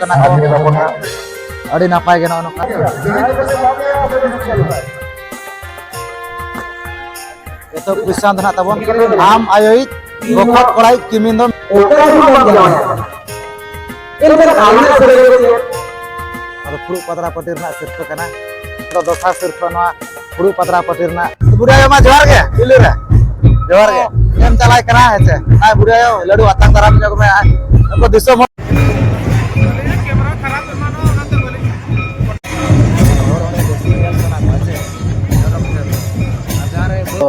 kena ko adi napai ge no ka itu pisan na tabon am ayoit gokot kolai kimindo ado puru patra patir na sirpa kana to dosa sirpa na puru patra patir na budaya ma johar ge ilir johar ge em chalai kana hece ai budaya ladu atang daram jago me ko disom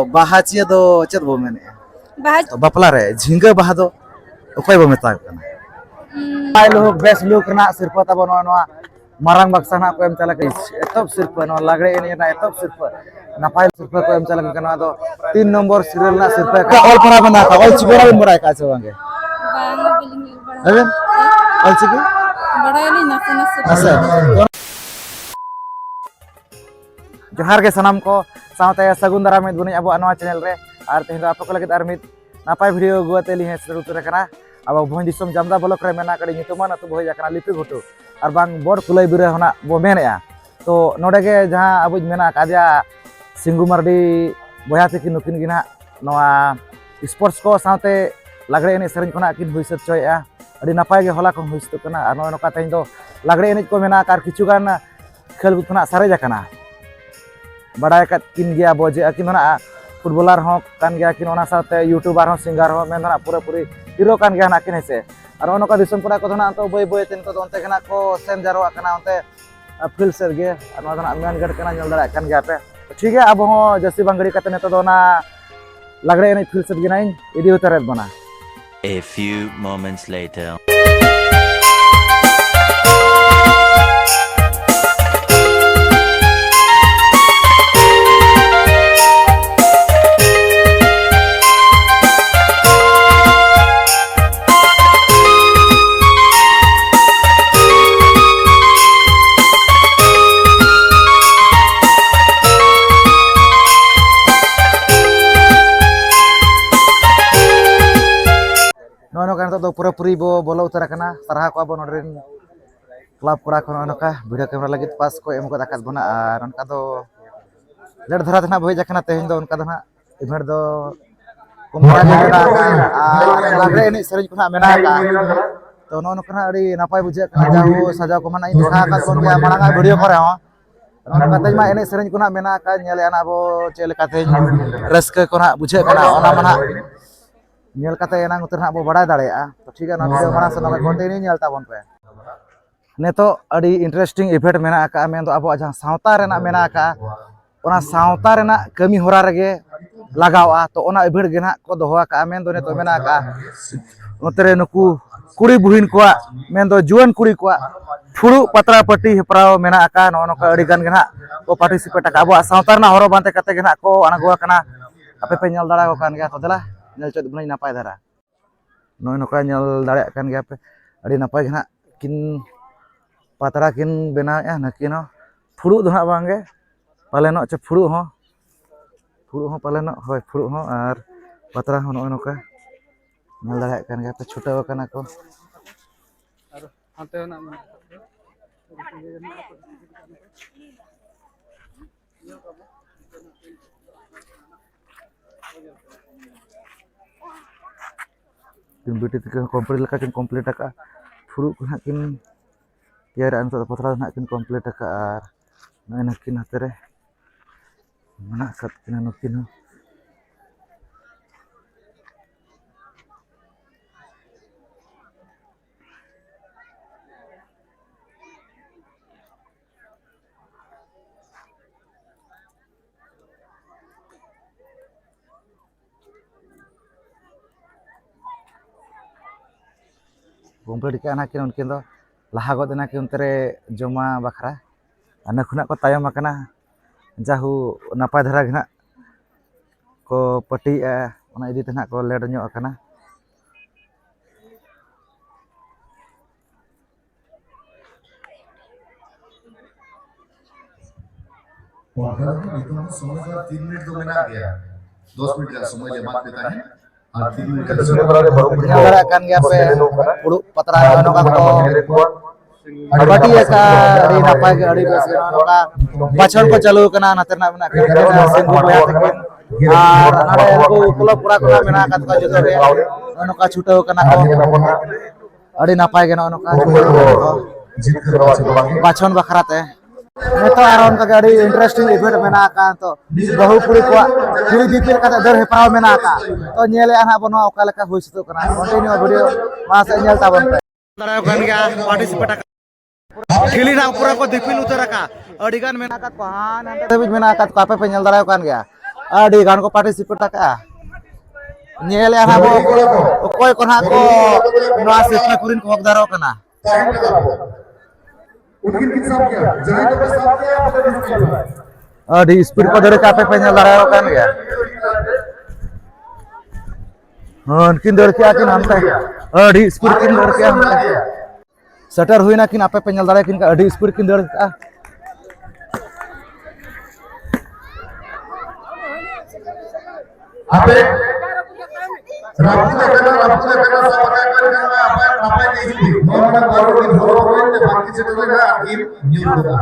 bahacia do chet bo mene bapla re jhinga baha do okoy bo meta kana ai lo best look na sirpa tabo no marang baksa na ko em chala kai etop sirpa no lagre ene na etop sirpa napai sirpa ko em chala kana do 3 nomor serial na sirpa ka all para bana ka all chibora bin morai ka chawange bang all chigi bada ni nasa johar ge sanam ko साथ सगुन दारा मित बुनी अब नवा channel रे और तेहन आप को लगे मित नापाय वीडियो गुते ली हेस उतर कना अब भोज दिसम जामदा ब्लॉक रे मेना कड़ी नितुमान अतु भोज कना लिपि घुटु और बांग बोर्ड कुलई बिरे हना बो मेनया तो नोडे गे जहां अब मेना कादिया सिंगु मारडी बया ते कि नुकिन गिना नवा स्पोर्ट्स को साथे लागड़े एने सरन कोना किन हुइसत चोया अडी नापाय गे होला को हुइसत कना और नोका तेहन दो लागड़े एने को मेना कार किछु गान खेल बुतना सारे जाकना बड़ा किन गया बोजे किन फुटबॉलर हो कान गया किन ओना साथे यूट्यूबर हो सिंगर हो मेन पूरा पूरी हीरो कान गया ना किन हेसे और ओनका दिसम पड़ा को ना तो बय बय तेन को ओनते कना को सेन जारो कना ओनते फील्ड सेर गे और ना मेन गड कना नेल दड़ा कान गया पे ठीक है अब हो जसी बांगड़ी कते ने तो ना लगड़े एने फील्ड सेर गे नाइन इदी उतरत बना A few moments later. नोनो kan तो पूरा पूरी बो बोलो उतर कना सरहा को अब नोडरेन क्लब कोड़ा को नोका वीडियो कैमरा लगित पास को एम को दाकात बना और उनका तो लेट धरा तना भई जकना तेहिन दो उनका दना इभेर दो कुमरा गेना आ लागरे एनी सरिज कोना मेना का तो नोनो कना अडी नापाय बुझे कना जाहु सजाव को माना दिखा का कोन के मांगा वीडियो करे हो उनका कतै मा एनी सरिज कोना मेना का नेले आना बो चेल काते रस्क कोना बुझे कना ओना माना नेल कते एनांग उतर ना बो बड़ा दाड़ेया तो ठीक है ना वीडियो माना से ना कंटिन्यू नेलता बन पे नेतो अडी इंटरेस्टिंग इवेंट मेना का मेन तो अब जहां सावता रेना मेना का ओना सावता रेना कमी होरा रगे लगावा तो ओना इवेंट गे ना को दोहा का मेन तो नेतो मेना का उतरे नुकु कुड़ी बुहिन को मेन तो जुआन कुड़ी को फुरु पत्रा पट्टी हेपराव मेना का नो का अडी गान गे ना को पार्टिसिपेट का अब सावता रेना हरो बांते कते गे ना को अनगुआ कना आपे पे नेल दाड़ा को कान गया तो दला नेल चोद बनै नापाय धारा नय नका नेल दाड़े कान गया पे अडी नापाय घना किन पतरा किन बनाया नकिन फुरु दो ना बांगे पालेनो च फुरु हो पालेनो होय फुरु हो और पतरा हो नय नका नेल दाड़े कान गया पे छुटाव काना को और हाते ना किन बेटी तक कंप्लीट लका किन कंप्लीट का फुरु ना किन यार अन तो पतरा ना किन कंप्लीट का और नय किन हाते रे मना कत किन नकिन कंप्लीट के किन उनकिन दो लहा गदना कि उनतरे जमा बखरा अना खुना को तायम आकना जाहु नापाय धरा घना को पटी ओना इदी तना को लेट ᱧᱚᱜ आकना समय का 3 मिनट तो बना गया 10 मिनट का समय जमा देता है और 3 मिनट का समय बड़ा बड़ा kan gya pe puru patra ano ka ko kabaddi का अड़ी नापाय के अड़ी बेस के नोका बचन को चालू कना नतरना मेना के सिंगु बया तकिन और नाडे को क्लब पुरा को मेना का तो जतो रे नोका छुटाव कना को अड़ी नापाय के नोका बचन बखराते नेतो आरोन का अड़ी इंटरेस्टिंग इवेंट मेना का तो बहु कुड़ी को फिर दीपिल का दर हेपाव मेना का तो नेले आना बनो ओका लेका होई सतो कना कंटिन्यू वीडियो मा से नेल ताबन पे दाराय कान गया पार्टिसिपेट खिली ना पूरा को दिपिल उतर का अड़ीगान मेना का पान अंत बीच मेना का कापे पे नेल दाराय कान गया अड़ीगान को पार्टिसिपेट का नेले आना बो कोई कोना को नवा सिस्टम कुरिन को हकदारो कना अड़ी स्पीड को दरे कापे पे नेल दाराय कान गया किन दर के आकिन हमते अड़ी स्पीड किन दर के हमते सटर हुई ना किन आपे पे नेल दाराय किन का अड़ी स्पीड किन दर का आपे रापुले कना सब पता कर apa ini mana baru di bawah itu bangkit sebenarnya ini nyuruh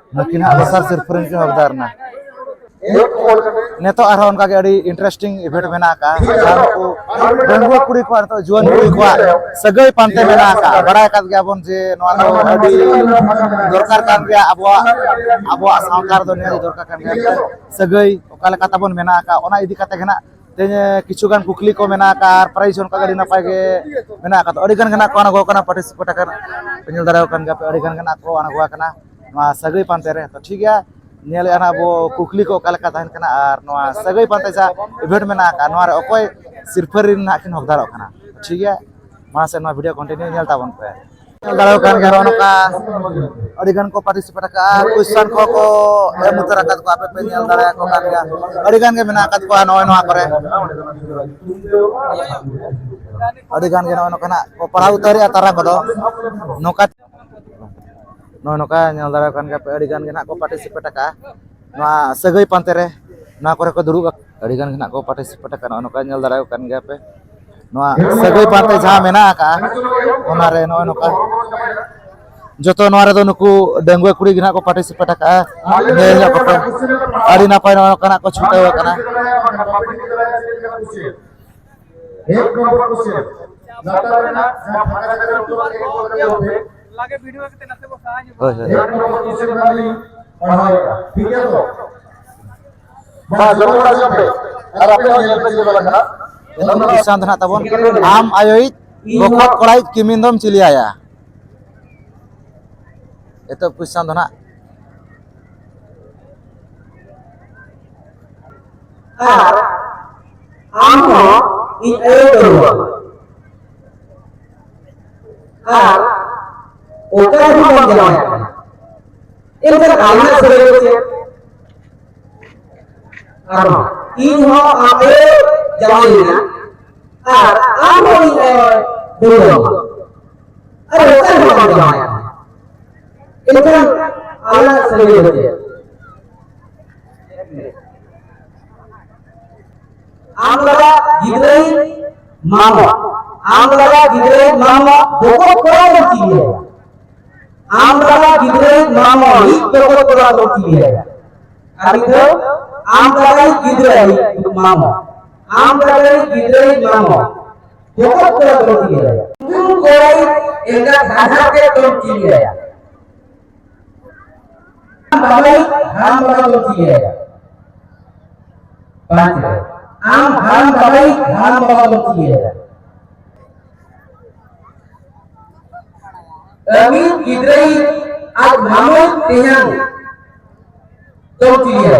Makin अवसर सिरफरिन के हकदार ना नेतो आरो उनका के अड़ी इंटरेस्टिंग इवेंट मेना का जान को रंगवा कुड़ी को तो जुवन कुड़ी को सगई पांते मेना का बड़ाय का गया बन जे नवा दो अड़ी दरकार कान गया अबो सावकार दो ने दरकार कान गया सगई ओका लेका तबन मेना का ओना इदी कते गना तेने किछुगान कुकली को मेना का प्राइज उनका गड़ी नापाय के मेना का तो अड़ी गन गना को ना गो कना पार्टिसिपेट कर पेनल दाराव कान गया अड़ी गन गना को अना गो कना नवा सगई पांते रे तो ठीक है नेले आना बो कुकली को ओका लेका ताहन कना आर नवा सगई पांते जा इवेंट मेना का नवा रे ओकोय सिरफरिन ना किन हकदार कना ठीक है मा से नवा वीडियो कंटिन्यू नेल ताबन पे दाराव कान गया नका अड़ी गन को पार्टिसिपेट का क्वेश्चन को एम उतर का को आपे पे नेल दाराय को कान गया अड़ी गन के मेना का को नवा नवा करे अड़ी गन के नवा नका को पढ़ा उतरे तारा को नोका नोका नेल दाराय कान गया पे अड़ी गन के ना को पार्टिसिपेट का नवा सगई पांते रे ना करे को दुरु अड़ी गन के ना को पार्टिसिपेट का नोका नेल दाराय कान गया पे नवा सगई पांते जहां मेना का ओना रे नवा नोका जतो नवा रे दो नुकु डंगुआ कुड़ी गिना को पार्टिसिपेट का नेल को पे अड़ी नापाय नवा कना को छुटाव कना एक नंबर क्वेश्चन नातारेना फाका जगह तो लागे वीडियो के नते को साहाय्य होय एक नंबर क्वेश्चन वाली पढ़ाएगा ठीक है तो बा जरूर आ जाओ और अपने ये पे ये लगा किसान धना तबन आम आयोइत बखत कोड़ाई किमिंदम चिली आया एतो किसान धना आम इन आयो करूँगा ओका भी बन जाए इनका आना सरेगे इन हो आए जाए ना आम हो इन दूर अरे ओका भी बन जाए इनका आना सरेगे आम लगा गिदरे मामा आम लगा गिदरे मामा बहुत बड़ा होती है आम लगा गिदरे मामा ही बहुत बड़ा होती है अभी तो आम लगा गिदरे मामा आम लगा गिदरे मामा बहुत बड़ा होती है तुम कोई इनका भाषा के कम चीज है हम बड़ा होती है पांच आम हम दवाई हम बड़ा होती है अभी किधर आज मामूल तेहन तो चीज़ है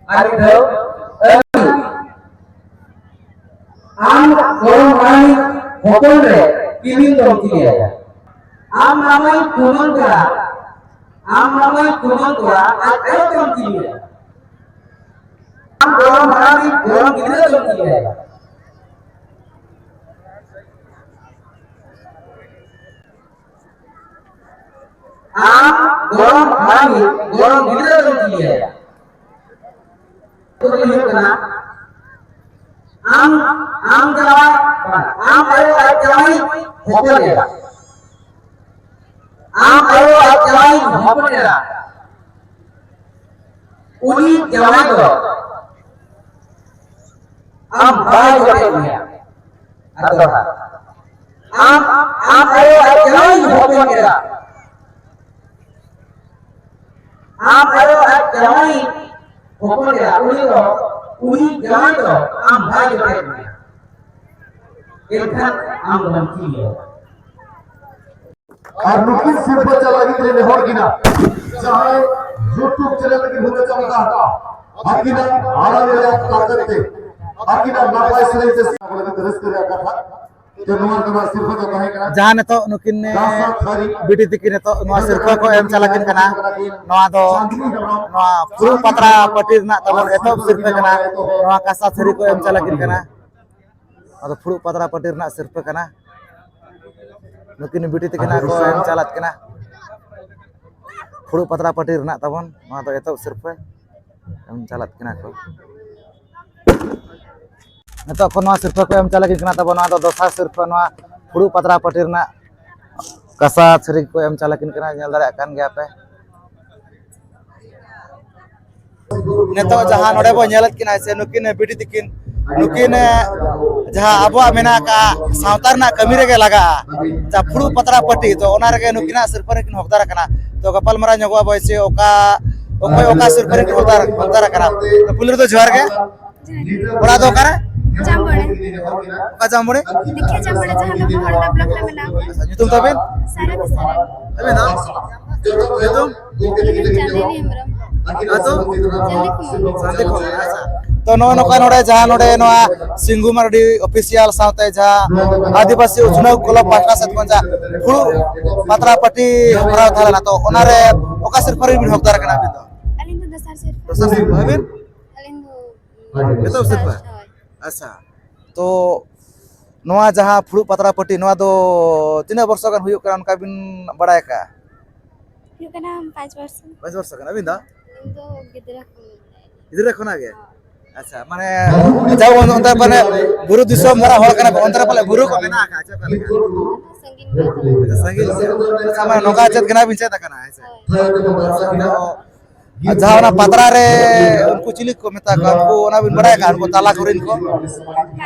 अभी तो आम गोम रानी होटल रे किमिन तो चीज़ है आम मामूल कुमन करा आज ऐसे तो चीज़ है आम गोम रानी गोम किधर तो चीज़ है आम गोरम रानी गोरम गिदरे होती है तो ये करना आम जवाई आम आयो जवाई होते है आम आयो आज जवाई हपनेरा उनी जवाई दो आम बाय जवाई atau am ayo jawai hopon era am ayo jawai hopon era uni jawai to am bhai jawai ekhan am banti আর নুকিন শিল্প চালাকি দিলে হর কিনা চাহে ইউটিউব চ্যানেল কি ভূমিকা চালাতা হাটা আকিনা আলাদা তাকতে আকিনা না পাইছে রেতে বলে দরস করে কথা যে নোয়ার তোমার শিল্প তো কহে করা जहाँ ने तो नुकिन ने बिटी तिकिन ने तो नवा सिरफा को एम चलाकिन कना नवा दो नवा पुरु पत्रा पटिर ना तबन एतो सिरफा कना नवा कासा थरी को एम चलाकिन कना अदो पुरु पत्रा पटिर ना सिरफा कना नुकिन बिटी तिकिन को एम चलात कना पुरु पत्रा पटिर ना तबन नवा दो एतो सिरफा एम चलात कना को नेतो को नवा सिरफा को एम चलाकिन कना तबन नवा दो दोसा सिरफा नवा पुरु पत्रा पटिर ना कसा छरी को एम चलाकिन कना नेल दारे कान गया पे नेतो जहां नोडे बो नेलत किना से नुकिन बिटी तिकिन नुकिन जहां अबो मेना का सावतार ना कमी रे लगा जा पुरु पत्रा पटी तो ओना रे नुकिना सिरफा किन हकदार कना तो गपाल मरा नगवा बयसे ओका ओकोय ओका सिरफा किन हकदार कना तो पुलिर तो जोहार के बड़ा दो करे जामबोड़े का जामबोड़े देखिए जामबोड़े जहां पे हरदा ब्लॉक में नाम है तुम तबिन सारा के सारा अबे ना तुम जाने भी हमरा आतो जल्दी को संदे को अच्छा तो नो नो का नोडे जहां नोडे नो सिंगु मारडी ऑफिशियल साथे जहां आदिवासी उछनाव क्लब पाटना से पंजा फुलु पत्रा पट्टी भराव थाला ना तो ओनारे ओका सिरफरी बिन हकदार कना बिन तो अलिंद दसार से दोसर सिरफ हबिन अलिंद बेतो सिरफ अच्छा तो नोआ जहां फुलु पत्रा पट्टी नोआ दो तीन वर्ष गन हुयो का उनका बिन बड़ाय का ये का नाम 5 वर्ष 5 वर्ष गन अबिन दा तो गिदरा को इधर खना गे अच्छा माने जाओ अंतर माने बुरु दिसो मरा होल कना अंतर पले बुरु को मेना का अच्छा पले संगीन संगीत अच्छा माने नोका चत गना बिन चत कना ऐसे जहां ना पतरा रे उनको चिली को मेता का उनको ना बिन बड़ाय का उनको ताला करिन को खागे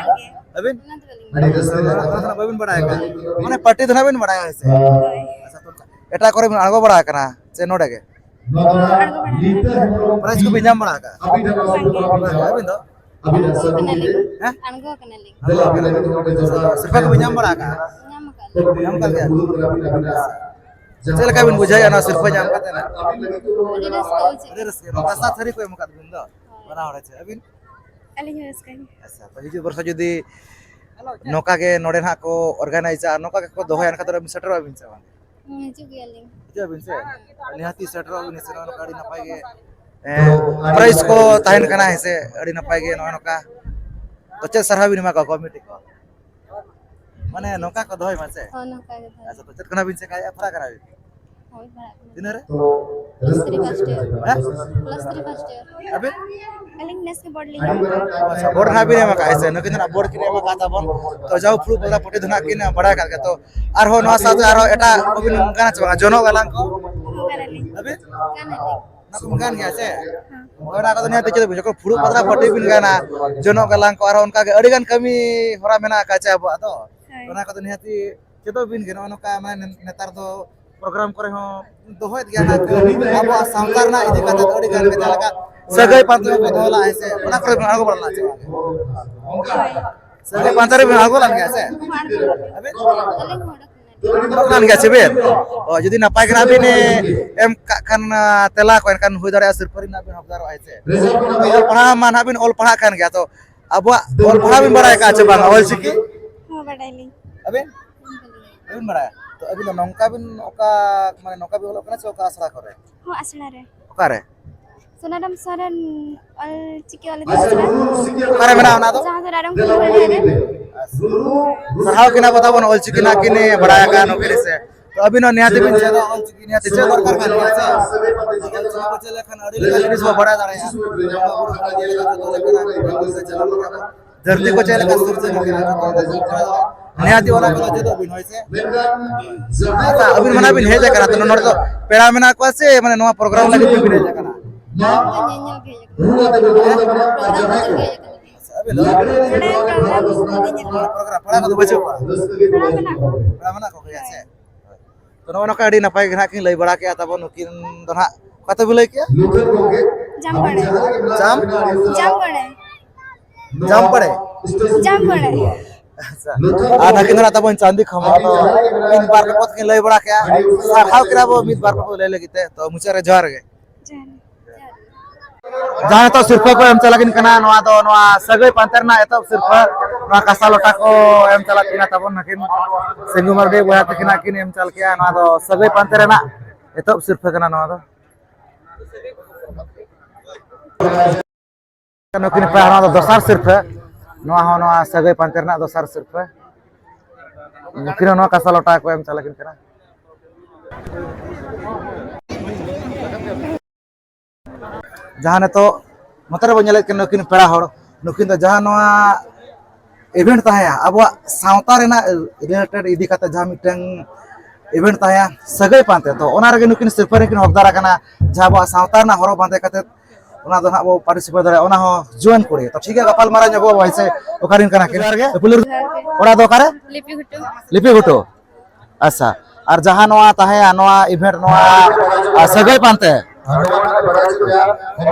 अबिन ना तो ना बिन बड़ाय का माने पट्टी धना बिन बड़ाय ऐसे अच्छा तो एटा करे बिन आगो बड़ा कना से नोडे के प्राइस को बिन जाम बड़ा का अबिन दो हैं अनगो कनली सिर्फ को बिन जाम बड़ा का नाम का जाम कर गया चल का बिन बुझाय ना सिर्फ जाम का ना उधर से अरे रस के कसा थरी को मका बिन दो बना होरे छे अबिन अलिंग इसका अच्छा तो हिजु वर्ष जदी नोका के नोडे ना को ऑर्गेनाइज नोका के को दोहय अनका तो सेटर अबिन से हिजु गेलिंग जो बिन से निहाती सेटर अबिन से नो गाड़ी ना पाएगे प्राइस को ताहन कना है से अड़ी ना पाएगे नो नोका तो चे सरहा बिन मा का कमिटी को माने नोका को दोहय मासे हां ना का था अच्छा तो चत कना बिन से काय फरा करा होय बड़ा दिन रे प्लस 3 फर्स्ट ईयर हैं प्लस 3 फर्स्ट ईयर अबे अलिंग नेस के बोर्ड लिंग अच्छा बोर्ड ना बिन मा का ऐसे न किना बोर्ड किने मा का ताबन तो जाओ फुल बड़ा पटी धना किना बड़ा का तो आर हो नो साथ आर एटा अबिन गाना चबा जनो गलां को करली अबे कानली ना को गान गया से ओना का दुनिया ते बुझो को फुल पतरा पटी बिन गाना जनो गलां को आर उनका के अडिगान कमी होरा मेना का चे अब तो ओना का दुनिया ती चेतो बिन गेनो नका माने नेतार दो प्रोग्राम करे हो दोहत गया ना अब सामतार ना इदी कते अडी गान के लगा सगई पांतर को दोला ऐसे ओना करे आगो बढ़ना चाहिए सगई पांतर में आगो लग गया से अबे अलिंग होड़ा kan gak sih oh jadi napai kena bini em kan telah ko kan hui dari asir peri nabi hafdaro aise ol pernah mana bin ol pernah kan gitu abu ol pernah bin barai ka coba awal siki हां बड़ाइली abin abin barai to abin nongka bin oka mana nongka bin ol kana oka asra kore हां असला रे oka re Sonaram Saran और चिकी वाले दूसरा oka re mana na to जहां से रारंग को रे sarhau kena बताओ ol siki na kini barai ka no kiri se तो अभी ना निहाती बिन चेदा ol siki निहाती चेदा दरकार kan ya se ol siki को चले खान अड़ी लगा जिनिस वो बड़ा दाड़ा है धरती को चले का सूरज निहाती ओना को चेदो बिन होइसे लेकिन जब अबिन मना बिन हेज करा तो नोड तो पेड़ा मेना को से माने नवा प्रोग्राम लगे बिन हेज करा हुआ तो बोल देना जब है अबिन प्रोग्राम पड़ा को बचो पेड़ा मना को गया से तो नवा का अडी नपाय गना किन लई बड़ा के तब नुकिन तो ना कत बिलय के लुथर को के जाम पड़े जाम जाम पड़े जाम पड़े अच्छा आ नकिन ना तब चांदी खमा तो तीन बार के पत के लई बड़ा के साखाव कराबो मित बार पे ले लगिते तो मुचारे जहर गे जहाँ तो सिर्फ को एम चलागिन कना नवा तो नवा सगै पंतर ना एतो सिर्फ नवा कासा लोटा को एम चलागिना तब नकिन सिंगु मरदे बया तकिना किन एम चल के नवा तो सगै पंतर ना एतो सिर्फ कना नवा तो नकिन पे नवा तो दोसर सिर्फ नवा हो नवा सगै पंतर ना दोसर सिर्फ नकिन नवा कासा लोटा को एम चलागिन कना जहाँ तो मतरे बन के नुकिन पेड़ा हड़ नुकिन तो जहाँ नवा इवेंट ताया अब सावता रेना रिलेटेड इदी काते जहाँ मिटन इवेंट ताया सगै पाते तो ओना रगे नुकिन सिर्फ रेकिन हकदार कना जहाँ अब सावता ना हरो बांधे काते ओना दो ना पार्टिसिपेट दरे ओना हो जुआन कोड़े तो ठीक है गपाल मारा जब वैसे ओकारिन कना के पुलिर ओरा दो करे लिपि गुटो अच्छा और जहाँ नवा ताया नवा इवेंट नवा सगै पाते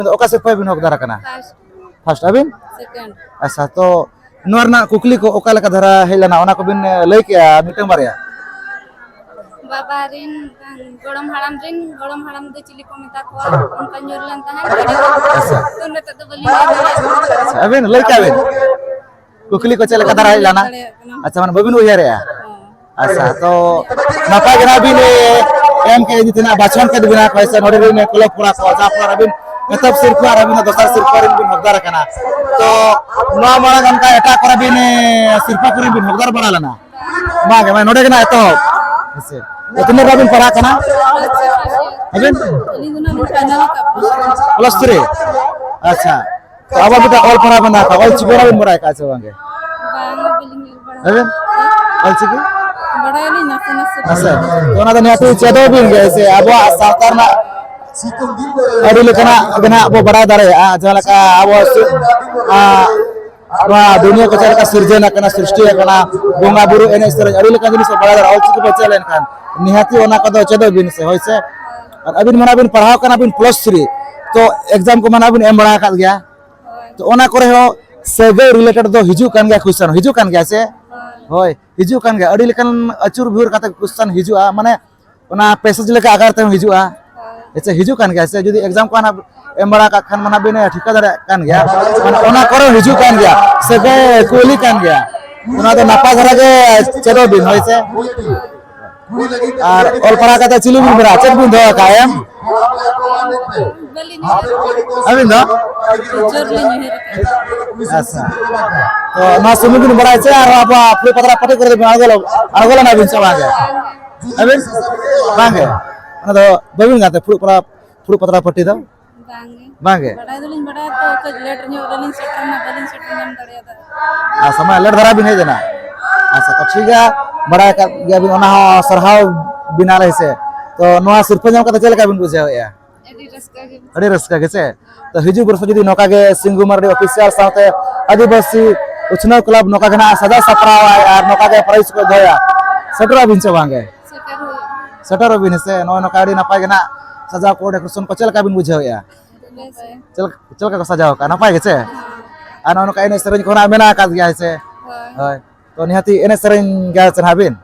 ओका से पे बिन हकदार कना फर्स्ट अबिन सेकंड अच्छा तो नोरना कुकली को ओका लका धरा हेलना ओना को बिन लई के मिटन बारिया बाबा रिन गोड़म हाड़ाम दे चिली को मिता को उनका न्यूरलन ता है तो न तो बली अबिन लई के अबिन कुकली को चले का धरा हेलना अच्छा मन बबिन उया रे अच्छा तो नपा गना बिन एम के जितना बाचन के बिना पैसा नोडे ने क्लब पूरा को जा पर अबिन मतलब सिर्फ और अबिन दोसर सिर्फ पर बिन हकदार कना तो नवा मारा गन का एटा कर बिन सिर्फ पर बिन हकदार बना लेना मागे मैं नोडे गना तो ऐसे इतने बाबिन पढ़ा कना अबिन प्लस 3 अच्छा तो अब बेटा ऑल पढ़ा बना का ऑल चिबोरा बिन बड़ा का से वांगे अबिन ऑल चिकी बड़ा नहीं नसे अच्छा तो ना तो नियाती चेदो बिन गए से अब सावतार ना सितुम दिन को अड़ी लेकना गना अब बड़ा दारे जहाँ लका अब दुनिया को चलका सृजन कना सृष्टि कना बोंगा बुरु एने सर अड़ी लेका जिनिस बड़ा दारे ऑल चिकी बचे लेन खान निहाती ओना कदो चेदो बिन से होइसे और अबिन मना बिन पढ़ाव कना बिन +3 तो एग्जाम को मना बिन एम बड़ा का गया तो ओना करे हो सगै रिलेटेड दो हिजु कान गया क्वेश्चन हिजु कान गया से होय हिजु कान गया अड़ी लेकन अचुर भुर काते क्वेश्चन हिजुआ माने ओना पैसेज लेके आगार ते हिजुआ ऐसे हिजु कान गया से जदी एग्जाम को ना एम बड़ा का खान मना बिन ठिका दरे कान गया माने ओना करो हिजु कान गया सगै कोली कान गया ओना तो नापा धरा के चेदो बिन होइसे और ऑल पढ़ा का चिलु बिन बड़ा चेक बिन दो कायम अबिन दो अच्छा तो ना सुनु बिन बड़ा से और अब पूरे पतरा पटे कर दे आगोला ना बिन सवागे अबिन बांगे ना तो बबिन गाते पूरे पतरा पट्टी दो बांगे बड़ा दुलिन बड़ा तो लेट न्यू रनिंग सेटर ना बलिंग सेटर नाम दरिया दा समय लेट धरा बिन है जना अच्छा तो ठीक है बड़ा का गया बिन ओना सरहाव बिना रहे से तो नवा सिर्फ जम का चल का बिन बुझे या अड़ी रस्का के से तो हिजु बरस जदी नोका के सिंगु मरडी ऑफिशियल साथे आदिवासी उछना क्लब नोका गना सदा सपरा और नोका के प्राइस को दया सटरा बिन से वांगे सटर बिन से नो नोका अड़ी नपाय गना सजा को डेकोरेशन को चल का बिन बुझे या चल का सजाओ का नपाय के से आ नो नोका एने सरन कोना मेना का गया से होय तो निहाती एने सरन गया से हाबिन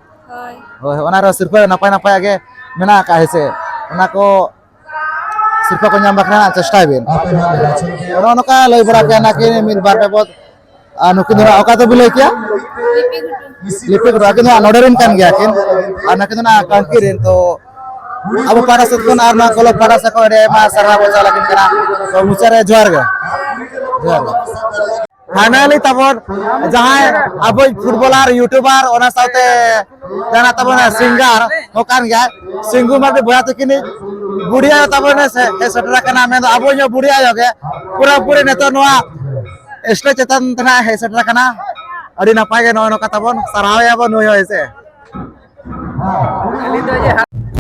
होय ओना रो सिर्फ नपाय नपाय आगे मेना का से ओना को सिर्फ को नाम बखना चेष्टा बिन ओना नोका लई बड़ा के ना के मिल बार पे बहुत नुकिन धरा ओका तो बिले क्या लिपि को आके ना नोडरिन कान गया किन आना के ना कांकिरिन तो अब पारा से कोन आर ना कोलो पारा से को रे मा सरहा बोचा लगिन करा तो मुचारे जोर गे फाइनली तबन जहां अब फुटबॉलर यूट्यूबर ओना साथे जाना तबन सिंगर होकान गया सिंगु मार बोया तो किनी बुढ़िया तबन से सटरा का नाम है तो अब जो बुढ़िया हो गए पूरा पूरे ने तो नवा स्टेज चेतन तना है सटरा कना अड़ी नपाय गे नय नका ताबन सराव याबन होय होय से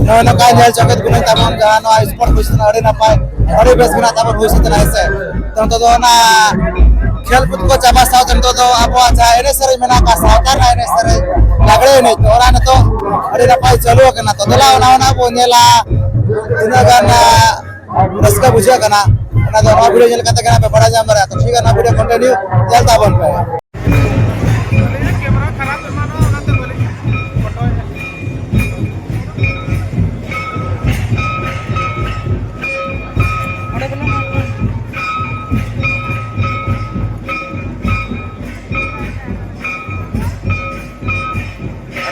नय नका नेल चकत गुन ताबन जहां नो स्पोर्ट मिशन अड़ी नपाय अड़ी बेस गुना ताबन होय से ना से तन तो ना खेल कूद को चाबा साव तन तो अब जा एने सरे मेना का सावकार ना एने सरे लागड़े ने तो ओरा न तो अड़ी नपाय चलो कना तो दला ना बो नेला तिना गाना रस्का बुझा कना ना तो ना वीडियो नेल कते कना पे बड़ा जाम रे तो ठीक है ना वीडियो कंटिन्यू चलता बन पे कैमरा खराब है मानो ओनाते बोले फोटो अरे बोलो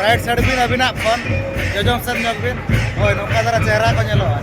राइट साइड बिन अबिना फोन जजम सर ᱧᱚᱜ बिन ओय नोका जरा चेहरा को ñeloa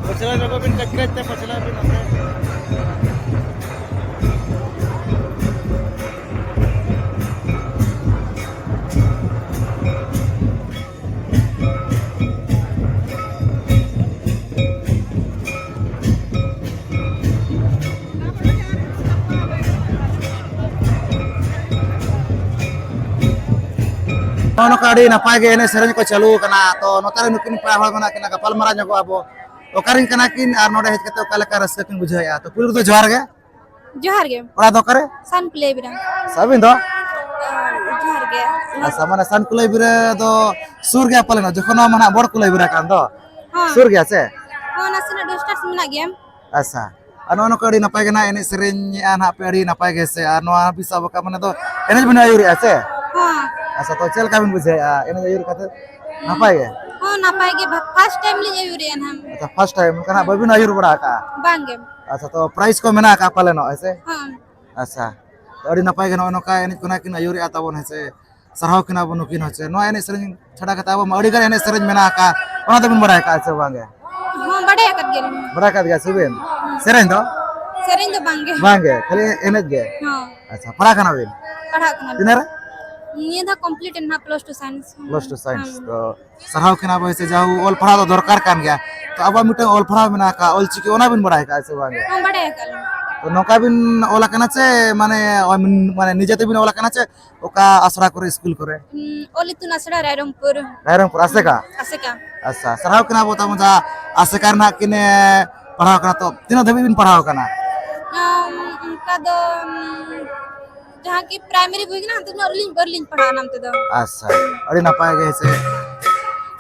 पछला लोगो बिन कचकच पछला बिन नोका नपाय गे एने सेरें को चालू कना तो नोतारे नुकिन पाय हळ मना किना गपाल मारा ᱧᱚᱜᱚ आबो ओकारिन कना किन आर नोडे हेज कते ओका लेका रस्का किन बुझाया तो पुरु तो जोहार गे ओड़ा दो करे सन प्ले बिरा साबिन दो जोहार गे अच्छा माने सान कुलाई बिरे दो सुर गे पाले ना जखन माना बड़ कुलाई बिरा कान दो सुर गे से हां नासना डिस्टर्स मेना गेम अच्छा अनो नो कड़ी नपाय गे ना एने सेरें आन हा पेड़ी नपाय गे से आर नोआ बिसा बका माने तो एने बिना युरी से हां अच्छा तो चल का बिन बुझाया एने युरी कते नपाय गे हां नापाय गे फर्स्ट टाइम ले युरियन हम अच्छा फर्स्ट टाइम कना बबिन युरी बड़ा का बांगे अच्छा तो प्राइस को मेना का पाले नो ऐसे हां अच्छा तो अड़ी नपाय गे नो नका एने कोना किन युरी आता बन है सरहाव किना बनु किन है नो एने सेरें छड़ा कता अब अड़ी गर एने सेरें मेना का ओना तो बिन बड़ा का से बांगे हां बड़े कत गेल बड़ा का गे सुबेन सेरें दो बांगे खाली एने गे हां अच्छा पढ़ा कना बिन पढ़ा कना तिनेरा ये था कंप्लीट इन प्लस 2 साइंस तो सरहाव किना बसे जाऊ ओल पढ़ा तो दरकार कान गया तो अब मिटे ओल पढ़ा मेना का ओल चिकी ओना बिन बड़ा का से बांगे हां बड़े कल तो नौका बिन ओला कना से माने माने निजेते बिन ओला कना से ओका आसरा करे स्कूल करे ओली तु नसड़ा रायरंगपुर आसे का अच्छा सरहाव किना बोता मजा आसे करना किने पढ़ाव कना तो तीन धबी बिन पढ़ाव कना उनका दो जहां की प्राइमरी बुक ना तो बर्लिन पढ़ा नाम तो अच्छा अड़ी नपाय गे से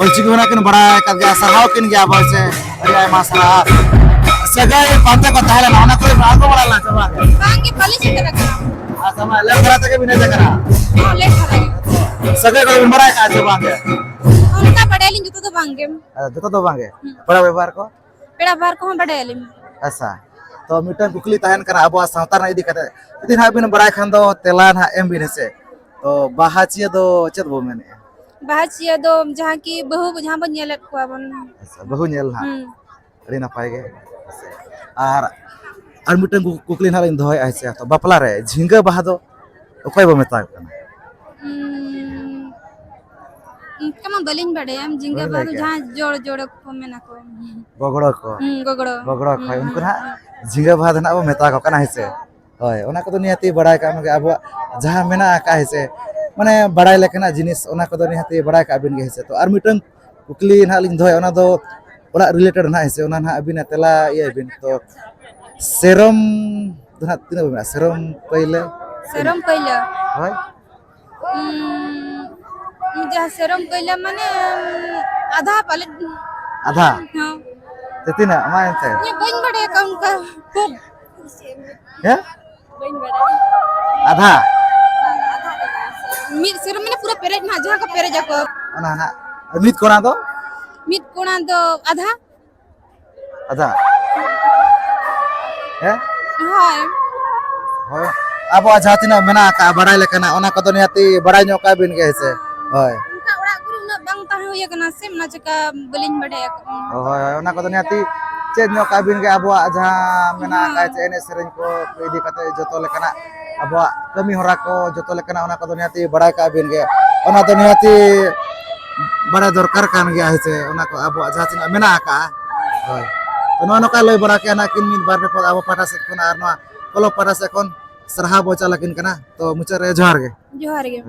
ओल चिकी होना किन बड़ा का गया सरहाव किन गया बसे अड़ी आय मासरा सगाई पाते को ताले ना कोई आगो वाला ला चबा बांगे पली से करा अच्छा मा ले करा तक बिना जकरा हां ले करा सगाई को बिन बड़ा का चबा के उनका बड़े लिंग तो बांगे जतो तो बांगे बड़ा व्यवहार को पेड़ा बार को हम बड़े लिंग अच्छा तो मिटन कुकली तहन करा अब सावता ना इदी कते दिन हा बिन बड़ा खान दो तेला ना एम बिन से तो बाहाचिया दो चेत बो मेने बाहाचिया दो जहां की बहु जहां बन नेल को बन अच्छा बहु नेल ना अड़ी ना पाए गे आर मिटन कुकली ना इन दोय आइसे तो बापला रे झिंगा बाहा दो ओकय बो मेता कना कमा बलिन बड़े हम जिंगा बादू जहां जोड़ जोड़ को मेना को गगड़ो को उनको ना झिंगा बाहा ना अब मेता को कना हिसे होय ओना को नियति बड़ाय का मगे अब जहां मेना का हिसे माने बड़ाय लेकना जिनिस ओना को नियति बड़ाय का बिन गे हिसे तो आर मिटन कुकली ना लिन दोय ओना दो ओड़ा रिलेटेड ना हिसे ओना ना अबिन तेला ये बिन तो सेरम दना तिना बना सेरम पहिले होय जहां सेरम पहिले माने आधा पाले आधा हां तेतिना मायन से ये बन बड़े अकाउंट का है बन बड़े आधा ᱢᱤᱫ ᱥᱮᱨᱢᱟ ᱢᱟᱱᱮ ᱯᱩᱨᱟᱹ ᱯᱮᱨᱮᱡ ᱱᱟ ᱡᱟᱦᱟᱸ ᱠᱚ ᱯᱮᱨᱮᱡ ᱟᱠᱚ ᱚᱱᱟ ᱦᱟᱸᱜ ᱢᱤᱫ ᱠᱚᱲᱟ ᱫᱚ ᱢᱤᱫ ᱠᱚᱬᱟ ᱫᱚ ᱟᱫᱷᱟ ᱟᱫᱷᱟ ᱦᱮᱸ ᱦᱳᱭ ᱦᱳᱭ ᱟᱵᱚᱣᱟᱜ ᱡᱟᱦᱟᱸ ᱛᱤᱱᱟᱹᱜ ᱢᱮᱱᱟᱜ ᱟᱠᱟᱫ ᱵᱟᱲᱟᱭ ᱞᱮᱠᱟᱱᱟᱜ ᱚᱱᱟ ᱠᱚᱫᱚ ᱱᱤᱦᱟᱹᱛᱤ ᱵᱟᱲᱟᱭ ᱧᱚᱜ ᱠᱟᱜ ᱵᱤᱱ ᱜᱮ ᱦᱮᱸᱥᱮ ᱦᱳᱭ ᱚᱱᱠᱟ ᱚᱲᱟᱜ ᱠᱚᱨᱮ ᱩᱱᱟᱹᱜ ᱵᱟᱝ ᱛᱟᱦᱮᱸ ᱦᱩᱭ ᱟᱠᱟᱱᱟ ᱥᱮ ᱚᱱᱟ ᱪᱮᱠᱟ ᱵᱟᱹᱞᱤᱧ ᱵᱟᱰᱟᱭᱟ ᱦᱳᱭ ᱦᱳᱭ ᱚᱱᱟ ᱠᱚᱫᱚ ᱱᱤᱦᱟᱹᱛᱤ ᱪᱮᱫ ᱧᱚᱜ ᱠᱟᱜ ᱵᱤᱱ ᱜᱮ ᱟᱵᱚᱣᱟᱜ ᱡᱟᱦᱟᱸ ᱢᱮᱱᱟᱜ ᱟᱠᱟᱫ ᱥᱮ ᱮᱱᱮᱡ ᱥᱮᱨᱮᱧ ᱠᱚ ᱤᱫᱤ ᱠᱟᱛᱮ ᱡᱚᱛᱚ ᱞᱮᱠᱟᱱᱟᱜ ᱟᱵᱚᱣᱟᱜ ᱠᱟᱹᱢᱤ ᱦᱚᱨᱟ ko ᱡᱚᱛᱚ ᱞᱮᱠᱟᱱᱟᱜ ᱚᱱᱟ ᱠᱚᱫᱚ ᱱᱤᱦᱟᱹᱛᱤ ᱵᱟᱲᱟᱭ ᱠᱟᱜ ᱵᱤᱱ ᱜᱮ ᱚᱱᱟ ᱫᱚ ᱱᱤᱦᱟᱹᱛᱤ ᱵᱟᱲᱟᱭ ᱫᱚᱨᱠᱟর kan gᱮᱭᱟ ᱦᱮᱸᱥᱮ ᱚᱱᱟ ko abuak jahat tinaak ᱢᱮᱱᱟᱜ ᱟᱠᱟᱜᱼᱟ ᱦᱳᱭ ᱱᱚᱣᱟ ᱱᱚᱝᱠᱟ ᱞᱟᱹᱭ ᱵᱟᱲᱟ ᱠᱮᱜᱼᱟ ᱱᱟᱠᱤᱱ ᱢᱤᱫ ᱵᱟᱨ ᱨᱮ ᱟᱵᱚ ᱯᱟᱦᱴᱟ ᱥᱮᱫ ᱠᱷᱚᱱ ᱟᱨ ᱱᱚᱣᱟ ᱠᱞᱟᱵᱽ ᱯᱟᱦᱴᱟ ᱥᱮᱫ ᱠᱷᱚᱱ ᱥᱟᱨᱦᱟᱣ ᱵᱚ ᱪᱟᱞ ᱟᱹᱠᱤᱱ ᱠᱟᱱᱟ ᱛᱚ ᱢᱩᱪᱟᱹᱫ ᱨᱮ ᱡᱚᱦᱟᱨ ᱜᱮ ᱡᱚᱦᱟᱨ ᱜᱮ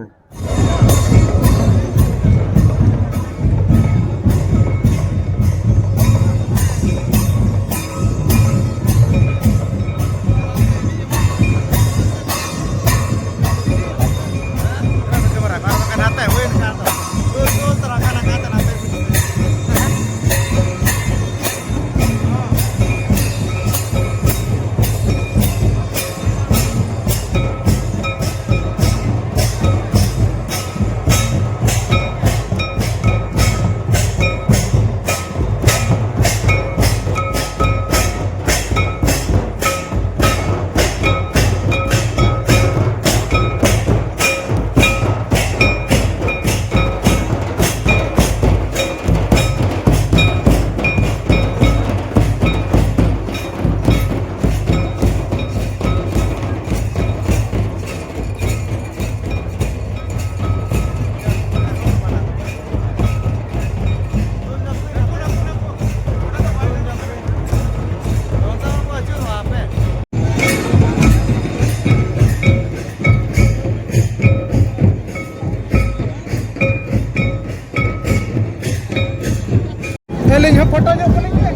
ᱟᱹᱞᱤᱧ ᱦᱚᱸ ᱯᱷᱳᱴᱳ ᱧᱚᱜ ᱠᱟᱹᱞᱤᱧ ᱢᱮ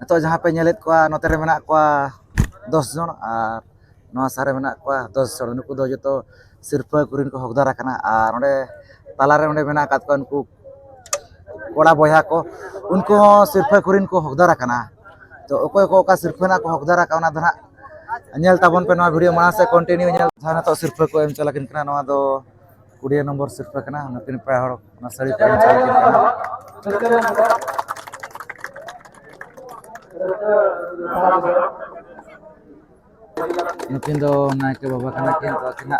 ᱱᱤᱛᱚᱜ ᱡᱟᱦᱟᱸ ᱯᱮ ᱧᱮᱞᱮᱫ ᱠᱚᱣᱟ ᱱᱚᱛᱮ ᱨᱮ ᱢᱮᱱᱟᱜ ᱠᱚᱣᱟ 10 ᱡᱚᱱ ᱟᱨ ᱱᱚᱣᱟ ᱥᱟᱨ ᱨᱮ ᱢᱮᱱᱟᱜ ᱠᱚᱣᱟ 10 ᱡᱚᱱ ᱱᱩᱠᱩ ᱫᱚ ᱡᱚᱛᱚ ᱥᱤᱨᱯᱟᱹ ᱠᱚᱨᱮᱱ ᱠᱚ ᱦᱚᱠᱫᱟᱨ ᱟᱠᱟᱱᱟ ᱟᱨ ᱚᱸᱰᱮ ᱛᱟᱞᱟᱨᱮ ᱚᱸᱰᱮ ᱢᱮᱱᱟᱜ ᱟᱠᱟᱫ ᱠᱚᱣᱟ ᱩᱱᱠᱩ ᱠᱚᱲᱟ ᱵᱚᱭᱦᱟ ko उनको ᱦᱚᱸ ᱥᱤᱨᱯᱟᱹ ᱠᱚᱨᱮᱱ ᱠᱚ ᱦᱚᱠᱫᱟᱨ ᱟᱠᱟᱱᱟ ᱛᱚ ᱚᱠᱚᱭ ko ᱚᱠᱟ ᱥᱤᱨᱯᱟᱹ ᱨᱮᱱᱟᱜ ᱠᱚ ᱦᱚᱠᱫᱟᱨ ᱟᱠᱟᱱᱟ ᱚᱱᱟ ᱫᱚ ᱦᱟᱸᱜ ᱧᱮᱞ ᱛᱟᱵᱚᱱ ᱯᱮ ᱱᱚᱣᱟ ᱵᱷᱤᱰᱤᱭᱳ ᱢᱟᱲᱟᱝ ᱥᱮᱫ ᱠᱚᱱᱴᱤᱱᱤᱭᱩ ᱧᱮᱞ ᱡᱟᱦᱟᱸ ᱱᱤᱛᱚᱜ ᱥᱤᱨᱯᱟᱹ ᱠᱚ ᱮᱢ ᱪᱟᱞ ᱟᱹᱠᱤᱱ ᱠᱟᱱᱟ ᱱᱚᱣᱟ ᱫᱚ 20 ᱱᱚᱢᱵᱚᱨ ᱥᱤᱨᱯᱟᱹ ᱠᱟᱱᱟ ᱱᱩᱠᱤᱱ ᱯᱮ ᱦᱚᱲ ᱚᱱᱟ ᱥᱟᱹᱲᱤ ᱠᱚ ᱮᱢ ᱪᱟᱞ ᱟᱹᱠᱤᱱ ᱠᱟᱱᱟ nukin do naik ke bawah kana kin to kina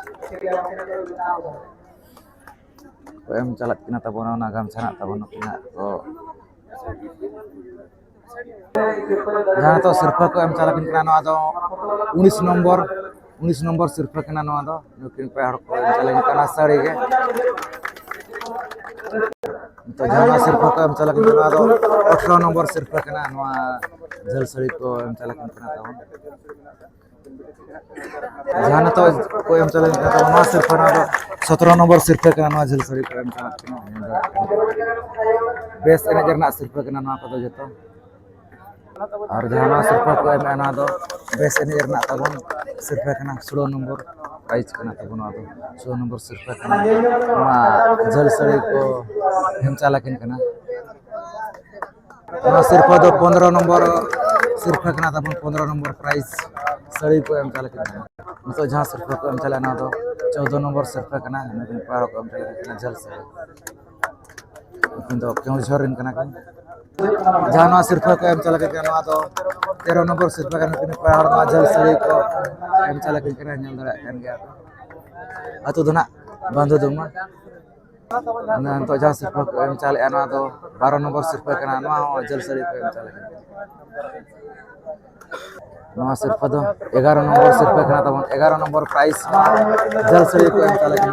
ko em chalat kina tabona na gam sana tabona kina to jahan to sirpa ko em chalakin kina no ado 19 nombor sirpa kina no ado nukin pe har ko em chalakin kana sari ge to jahan sirpa ko em chalakin kina ado 18 nombor sirpa kina no jal sari ko em chalakin kina tabon jahan to ko em chalakin kina tabon no sirpa na 17 nombor sirpa kina no jal sari ko em chalakin kina bes ene jarna sirpa kina no ko do joto और जहाँ सिर्फ को एना दो base एने रना तबन सिर्फ कना 16 number prize कना तबन आदो 16 नंबर सिर्फ कना मा जल सड़ी को हम चालकिन कना ना सिर्फ दो 15 नंबर सिर्फ कना तबन 15 नंबर प्राइज सड़ी को हम चालकिन कना मतलब जहाँ सिर्फ को हम चलाना दो 14 नंबर सिर्फ कना लेकिन पारो को हम चालकिन कना जल सड़ी लेकिन तो क्यों झरिन कना कन जहाँ सिर्फ को एम चला के ना तो 13 नंबर सिर्फ का लेकिन पहाड़ में जल सड़ी को एम चला के नेल दड़ा kan गया अतु दना बंधु दुमा ना तो जहाँ सिर्फ को एम चला ना तो 12 नंबर सिर्फ का ना जल सड़ी को एम चला ना सिर्फ दो 11 नंबर सिर्फ का तब 11 नंबर प्राइस जल सड़ी को एम चला के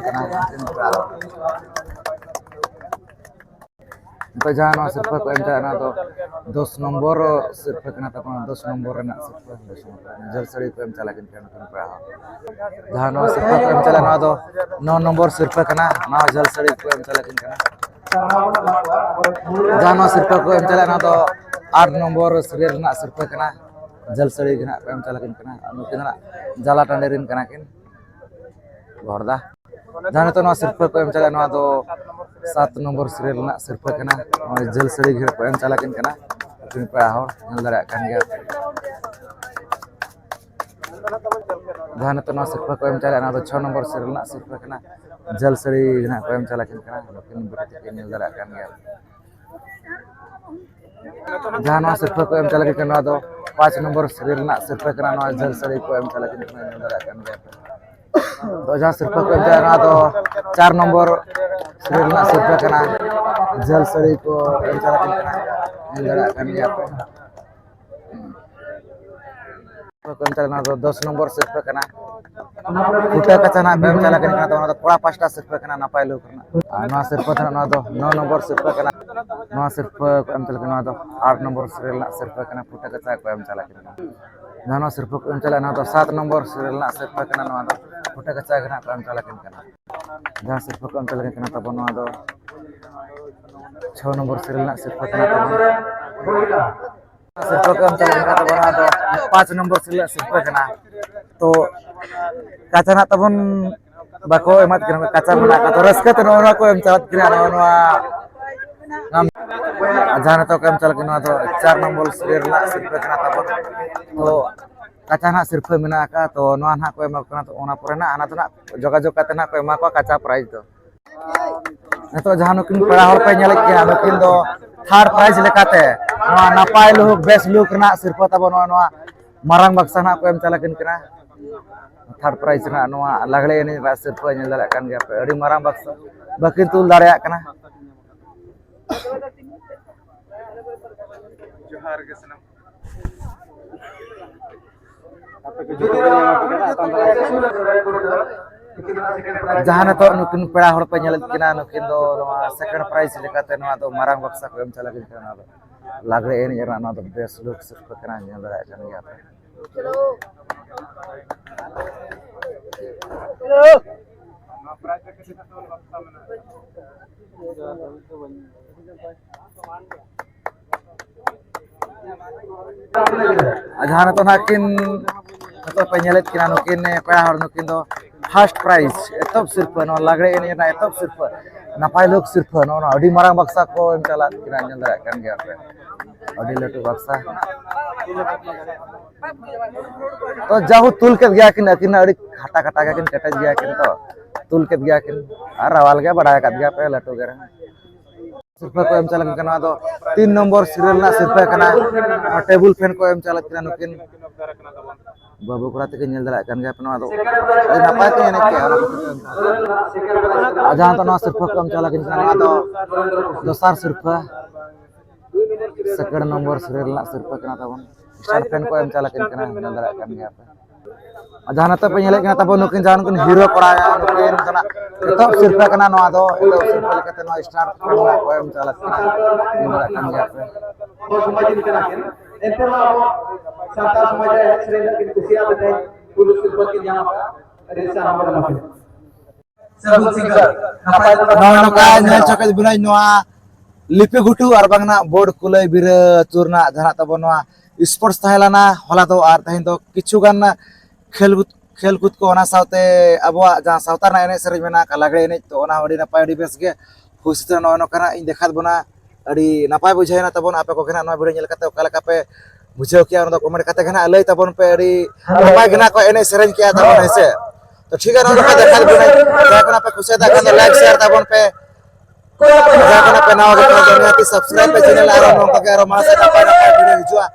तो जहाँ सिर्फ को एम चला तो 10 नंबर सिर्फ कना तब 10 नंबर रना सिर्फ जल सड़ी को एम चला किन जहाँ सिर्फ को एम चला ना तो 9 नंबर सिर्फ कना ना जल सड़ी को एम चला किन जहाँ सिर्फ को एम चला ना तो 8 नंबर शरीर रना सिर्फ कना जल सड़ी कना एम चला किन नुकिन जाला टांडेरिन कना किन घोरदा जहाँ तो सिर्फ को एम चला ना तो 7 नंबर शरीर रना सिर्फ कना जल सड़ी को एम चला किन नुकिन पेड़ा हर नेल दाड़ा कान गया जहाँ तो ना सिर्फ को एम चला ना तो 6 नंबर सीरियल ना सिर्फ कना जल सड़ी ना को एम चला कना नुकिन बेटी के नेल दाड़ा कान गया जहाँ ना सिर्फ को एम चला कना तो 5 नंबर सीरियल ना सिर्फ कना ना जल सड़ी को एम चला कना नेल दाड़ा कान गया तो जहाँ सिर्फ को एम चला ना तो 4 नंबर सीरियल ना सिर्फ कना जल सड़ी को एम चला कना नेल दाड़ा कान गया ना तो 10 नंबर सिर्फ कना फुटा कचा ना बेम चला कना तो ना कोड़ा पास्ता सिर्फ कना नापाय लो करना ना सिर्फ ना तो 9 नंबर सिर्फ कना ना सिर्फ एम चला कना तो 8 नंबर सीरियल ना सिर्फ कना फुटा कचा को एम चला कना ना सिर्फ एम चला ना तो 7 नंबर सीरियल ना सिर्फ कना ना तो फुटा कचा कना को एम चला कना जहां सिर्फ एम चला कना तो ना तो 6 नंबर सीरियल ना सिर्फ कना सिर्फ एम चला कना तो ना तो 5 नंबर सीरियल सिर्फ कना तो काचा ना तबन बाको एमत कना काचा मना का तो रस्कत नोना को एम चलत कना नोना जहां तो एम चला कना तो 4 नंबर सीरियल ना सिर्फ कना तबन तो काचा ना सिर्फ मेना का तो नोना ना को एम कना तो ओना पुरे ना आना तो ना जोगाजोग काते ना को एमा को काचा प्राइज तो तो जहां नुकिन पेड़ा हर पे नेल के नुकिन दो थर्ड प्राइज लेकाते नोआ नापाय लुक बेस्ट लुक ना सिर्फ तबन नोआ मारंग बक्सा ना को एम चला कना थर्ड प्राइज ना नोआ लागले एने रा सिर्फ नेल दाड़ा कान गया पे अड़ी मारंग बक्सा बाकिन तुल दाड़ा कना जोहार के सनम जहां तो नुकिन पेड़ा हर पे नेल किना नुकिन दो नोआ सेकंड प्राइज लेकाते नोआ तो मारंग बक्सा को एम चला कना लागले एने रा ना तो बेस्ट लुक सिर्फ कना नेल दाड़ा कान गया पे जहां तो नाकिन तो पे नेल किना नुकिन पेड़ा हर नुकिन दो फर्स्ट प्राइज एतब सिर्फ नो लागड़े एने ना एतब सिर्फ नापाय लोग सिर्फ नो ना अडी मारंग बक्सा को एम चला किना नेल दाड़ा कान गया पे अडी लटू बक्सा तो जाहु तुल के गया किन अकिन अड़ी खटा खटा के किन कटज गया किन तो तुल के गया किन और रवाल गया बड़ा का गया पे लटू गरे सिर्फ को एम चला कना तो 3 नंबर सीरियल ना सिर्फ कना टेबल फैन को एम चला किना नुकिन बाबू कोरा तक नेल दाड़ा कान गया पे ना तो नापाय के एने के जहां तो ना सिर्फ को एम चला किन ना तो दोसर सिर्फ सेकंड नंबर सीरियल ना सिर्फ कना तबन स्टार फैन को एम चला किन नेल दाड़ा कान गया पे जहां तो पे नेल कना तब नुकिन जहां नुकिन हीरो कोड़ा नुकिन जना तो सिर्फ कना नो दो तो सिर्फ लेकते नो स्टार फैन को एम चला किन नेल दाड़ा कान गया पे तो समाज नि कना केन एते मा साता समाज रे श्रेणी के खुशिया बते पुलिस सिर्फ के जहां रेसा नंबर मके सब सिंगर नपाय नो का नेल चके बिनाय नोआ लिपि गुटू और बांगना बोर्ड कुलय बिरे चूरना जहां तब नोआ स्पोर्ट्स थायलाना होला तो आर तहिन तो किछु गान खेल कूद को ओना साउते अबवा जहां साउता ना एने सरे मेना का लागड़े एने तो ओना अड़ी नापाय अड़ी बेस गे खुशी नो नो कना इन देखात बना अड़ी नापाय बुझायना तबन आपे को केना नो वीडियो नेल कते ओका लेका पे बुझाव किया ओना कमेंट कते केना लय तबन पे अड़ी नापाय गेना को एने सरेन किया तबन हेसे तो ठीक है नो देखात बना देखना पे खुशी दा कन लाइक शेयर तबन पे जाकना पे नाव देखना कि सब्सक्राइब पे चैनल आरो नो का आरो मासे नापाय वीडियो हिजुआ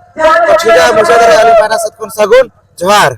तो ठीक है मुझे अली पाना सतकुन सगुन जोहार।